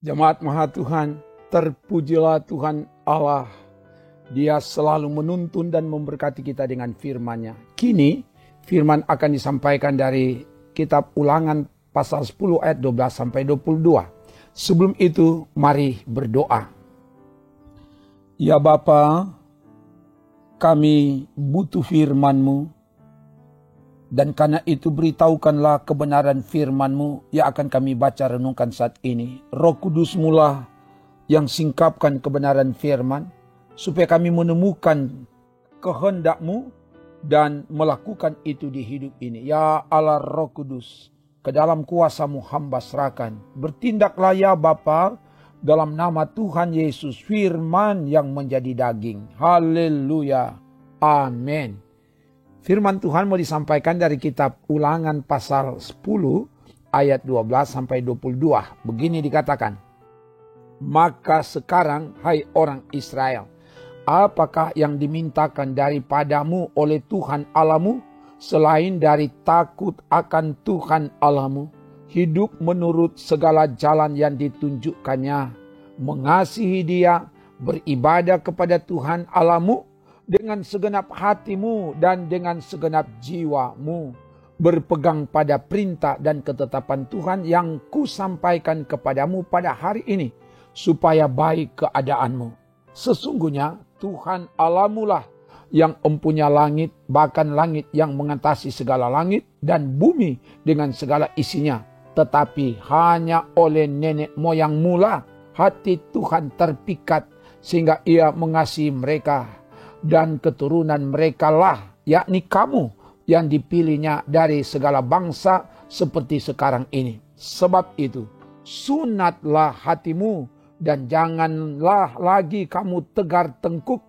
Jemaat Maha Tuhan, terpujilah Tuhan Allah. Dia selalu menuntun dan memberkati kita dengan firman-Nya. Kini firman akan disampaikan dari kitab Ulangan pasal 10 ayat 12 sampai 22. Sebelum itu mari berdoa. Ya Bapa, kami butuh firman-Mu. Dan karena itu beritahukanlah kebenaran firman-Mu yang akan kami baca renungkan saat ini. Roh Kudus-Mu lah yang singkapkan kebenaran firman, supaya kami menemukan kehendak-Mu dan melakukan itu di hidup ini. Ya Allah Roh Kudus, ke dalam kuasa-Mu hamba serahkan. Bertindaklah ya Bapa, dalam nama Tuhan Yesus, firman yang menjadi daging. Haleluya. Amin. Firman Tuhan mau disampaikan dari kitab Ulangan pasal 10 ayat 12 sampai 22. Begini dikatakan. Maka sekarang hai orang Israel, apakah yang dimintakan daripadamu oleh Tuhan Allahmu selain dari takut akan Tuhan Allahmu, hidup menurut segala jalan yang ditunjukkannya, mengasihi Dia, beribadah kepada Tuhan Allahmu dengan segenap hatimu dan dengan segenap jiwamu, berpegang pada perintah dan ketetapan Tuhan yang kusampaikan kepadamu pada hari ini, supaya baik keadaanmu. Sesungguhnya Tuhan Allahmu lah yang empunya langit, bahkan langit yang mengatasi segala langit, dan bumi dengan segala isinya. Tetapi hanya oleh nenek moyangmu lah hati Tuhan terpikat, sehingga Ia mengasihi mereka. Dan keturunan mereka lah, yakni kamu yang dipilihnya dari segala bangsa seperti sekarang ini. Sebab itu, sunatlah hatimu dan janganlah lagi kamu tegar tengkuk.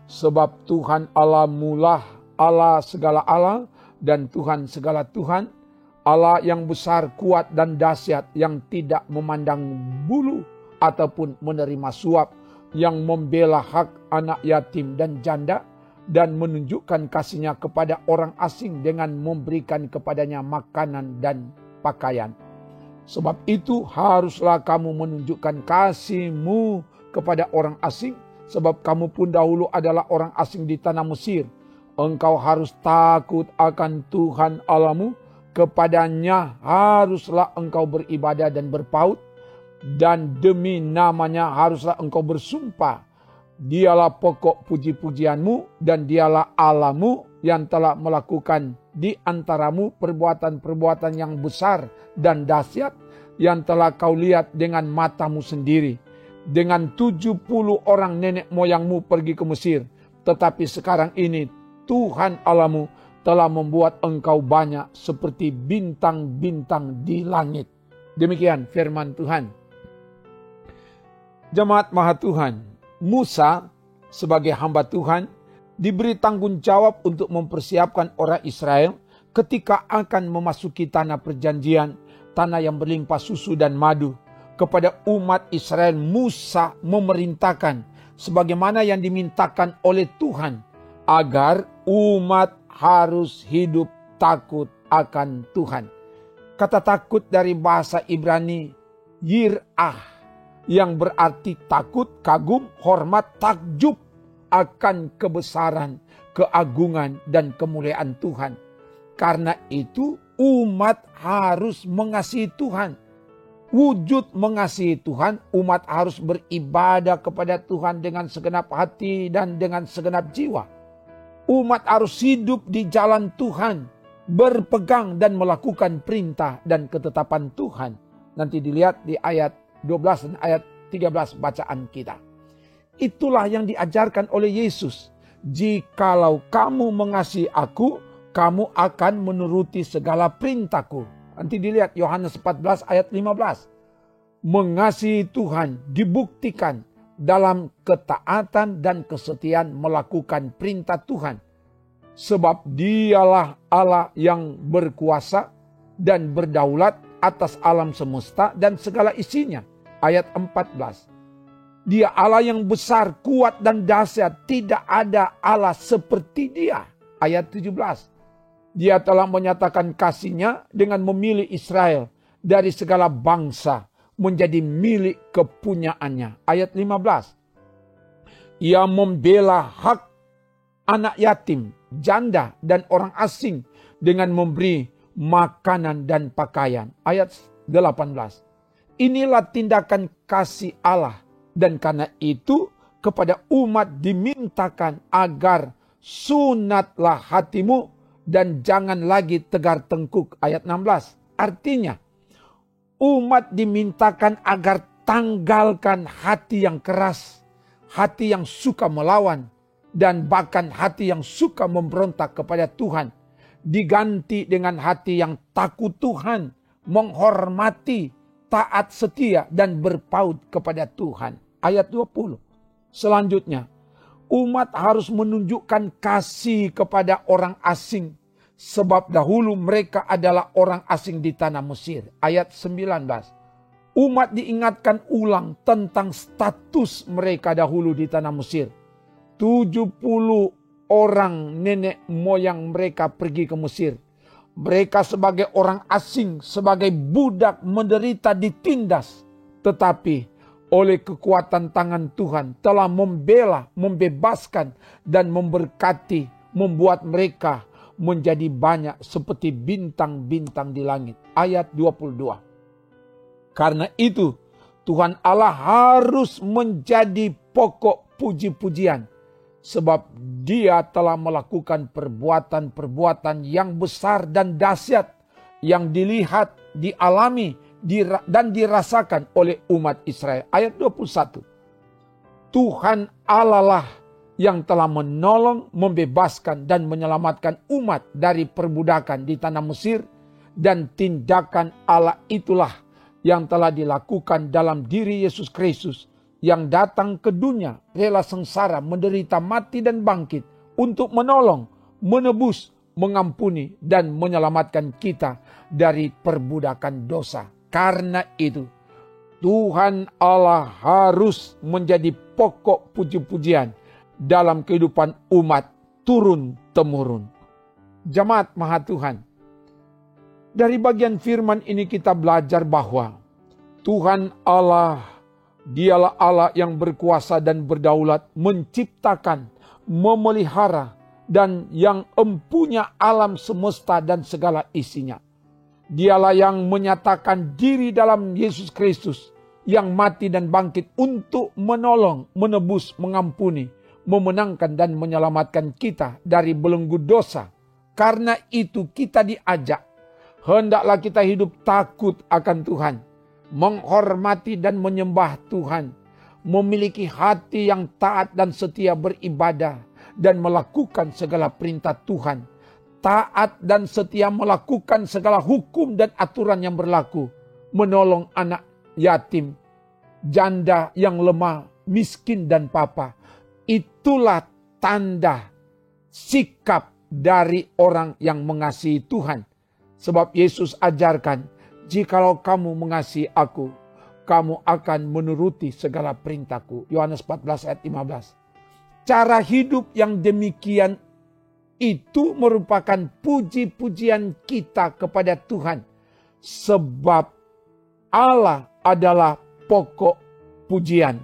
Sebab Tuhan Allahmu lah Allah segala Allah dan Tuhan segala Tuhan. Allah yang besar, kuat dan dahsyat, yang tidak memandang bulu ataupun menerima suap, yang membela hak anak yatim dan janda, dan menunjukkan kasih-Nya kepada orang asing dengan memberikan kepadanya makanan dan pakaian. Sebab itu haruslah kamu menunjukkan kasih-Mu kepada orang asing, sebab kamu pun dahulu adalah orang asing di tanah Mesir. Engkau harus takut akan Tuhan Allahmu, kepadanya haruslah engkau beribadah dan berpaut, dan demi namanya haruslah engkau bersumpah. Dialah pokok puji-pujianmu dan dialah Allahmu yang telah melakukan di antaramu perbuatan-perbuatan yang besar dan dahsyat yang telah kau lihat dengan matamu sendiri. Dengan 70 orang nenek moyangmu pergi ke Mesir, tetapi sekarang ini Tuhan Allahmu telah membuat engkau banyak seperti bintang-bintang di langit. Demikian firman Tuhan. Jemaat Maha Tuhan, Musa sebagai hamba Tuhan diberi tanggung jawab untuk mempersiapkan orang Israel ketika akan memasuki tanah perjanjian, tanah yang berlimpah susu dan madu. Kepada umat Israel, Musa memerintahkan sebagaimana yang dimintakan oleh Tuhan, agar umat harus hidup takut akan Tuhan. Kata takut dari bahasa Ibrani yir'ah, yang berarti takut, kagum, hormat, takjub akan kebesaran, keagungan, dan kemuliaan Tuhan. Karena itu umat harus mengasihi Tuhan. Wujud mengasihi Tuhan, umat harus beribadah kepada Tuhan dengan segenap hati dan dengan segenap jiwa. Umat harus hidup di jalan Tuhan, berpegang dan melakukan perintah dan ketetapan Tuhan. Nanti dilihat di ayat 12 dan ayat 13 bacaan kita. Itulah yang diajarkan oleh Yesus. Jikalau kamu mengasihi aku, kamu akan menuruti segala perintahku. Nanti dilihat Yohanes 14 ayat 15. Mengasihi Tuhan dibuktikan dalam ketaatan dan kesetiaan melakukan perintah Tuhan. Sebab Dialah Allah yang berkuasa dan berdaulat atas alam semesta dan segala isinya. Ayat 14. Dia Allah yang besar, kuat dan dahsyat. Tidak ada Allah seperti Dia. Ayat 17. Dia telah menyatakan kasih-Nya dengan memilih Israel dari segala bangsa, menjadi milik kepunyaannya. Ayat 15. Ia membela hak anak yatim, janda, dan orang asing dengan memberi makanan dan pakaian. Ayat 18. Inilah tindakan kasih Allah, dan karena itu kepada umat dimintakan agar sunatlah hatimu dan jangan lagi tegar tengkuk. Ayat 16. Artinya, umat dimintakan agar tanggalkan hati yang keras, hati yang suka melawan, dan bahkan hati yang suka memberontak kepada Tuhan. Diganti dengan hati yang takut Tuhan, menghormati, taat setia, dan berpaut kepada Tuhan. Ayat 20. Selanjutnya, umat harus menunjukkan kasih kepada orang asing, sebab dahulu mereka adalah orang asing di tanah Mesir. Ayat 19. Umat diingatkan ulang tentang status mereka dahulu di tanah Mesir. 70 orang nenek moyang mereka pergi ke Mesir. Mereka sebagai orang asing, sebagai budak menderita ditindas. Tetapi oleh kekuatan tangan Tuhan telah membela, membebaskan, dan memberkati, membuat mereka menjadi banyak seperti bintang-bintang di langit. Ayat 22. Karena itu Tuhan Allah harus menjadi pokok puji-pujian, sebab Dia telah melakukan perbuatan-perbuatan yang besar dan dahsyat yang dilihat, dialami, dan dirasakan oleh umat Israel. Ayat 21. Tuhan Allah lah yang telah menolong, membebaskan, dan menyelamatkan umat dari perbudakan di tanah Mesir, dan tindakan Allah itulah yang telah dilakukan dalam diri Yesus Kristus, yang datang ke dunia, rela sengsara, menderita, mati, dan bangkit untuk menolong, menebus, mengampuni, dan menyelamatkan kita dari perbudakan dosa. Karena itu, Tuhan Allah harus menjadi pokok puji-pujian dalam kehidupan umat turun-temurun. Jemaat Maha Tuhan, dari bagian firman ini kita belajar bahwa Tuhan Allah, Dialah Allah yang berkuasa dan berdaulat, menciptakan, memelihara, dan yang empunya alam semesta dan segala isinya. Dialah yang menyatakan diri dalam Yesus Kristus, yang mati dan bangkit untuk menolong, menebus, mengampuni, memenangkan, dan menyelamatkan kita dari belenggu dosa. Karena itu kita diajak, hendaklah kita hidup takut akan Tuhan, menghormati dan menyembah Tuhan, memiliki hati yang taat dan setia beribadah, dan melakukan segala perintah Tuhan, taat dan setia melakukan segala hukum dan aturan yang berlaku, menolong anak yatim, janda yang lemah, miskin, dan papa. Itulah tanda sikap dari orang yang mengasihi Tuhan. Sebab Yesus ajarkan, jikalau kamu mengasihi aku, kamu akan menuruti segala perintahku. Yohanes 14 ayat 15. Cara hidup yang demikian itu merupakan puji-pujian kita kepada Tuhan. Sebab Allah adalah pokok pujian.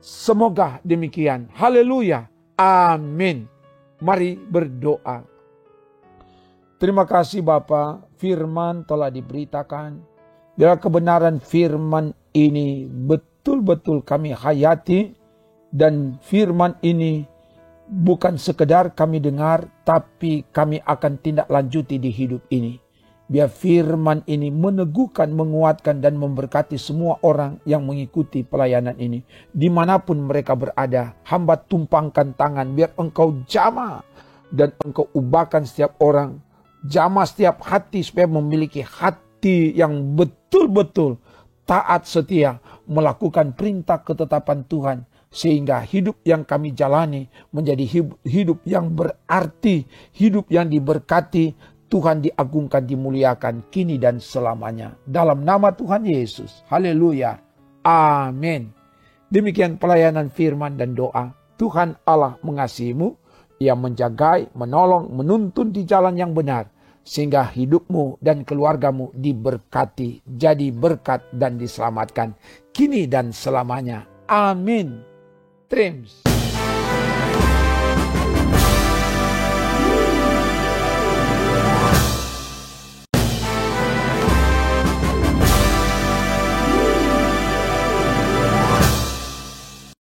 Semoga demikian. Haleluya. Amin. Mari berdoa. Terima kasih Bapa, firman telah diberitakan. Biar kebenaran firman ini betul-betul kami hayati, dan firman ini bukan sekedar kami dengar, tapi kami akan tindak lanjuti di hidup ini. Biar firman ini meneguhkan, menguatkan, dan memberkati semua orang yang mengikuti pelayanan ini. Dimanapun mereka berada, hamba tumpangkan tangan, biar Engkau jamah dan Engkau ubahkan setiap orang, jamah setiap hati supaya memiliki hati yang betul-betul taat setia, melakukan perintah ketetapan Tuhan, sehingga hidup yang kami jalani menjadi hidup yang berarti, hidup yang diberkati, Tuhan diagungkan, dimuliakan kini dan selamanya. Dalam nama Tuhan Yesus. Haleluya. Amin. Demikian pelayanan firman dan doa. Tuhan Allah mengasihimu. Ia menjagai, menolong, menuntun di jalan yang benar. sehingga hidupmu dan keluargamu diberkati, jadi berkat dan diselamatkan kini dan selamanya. Amin. Trims.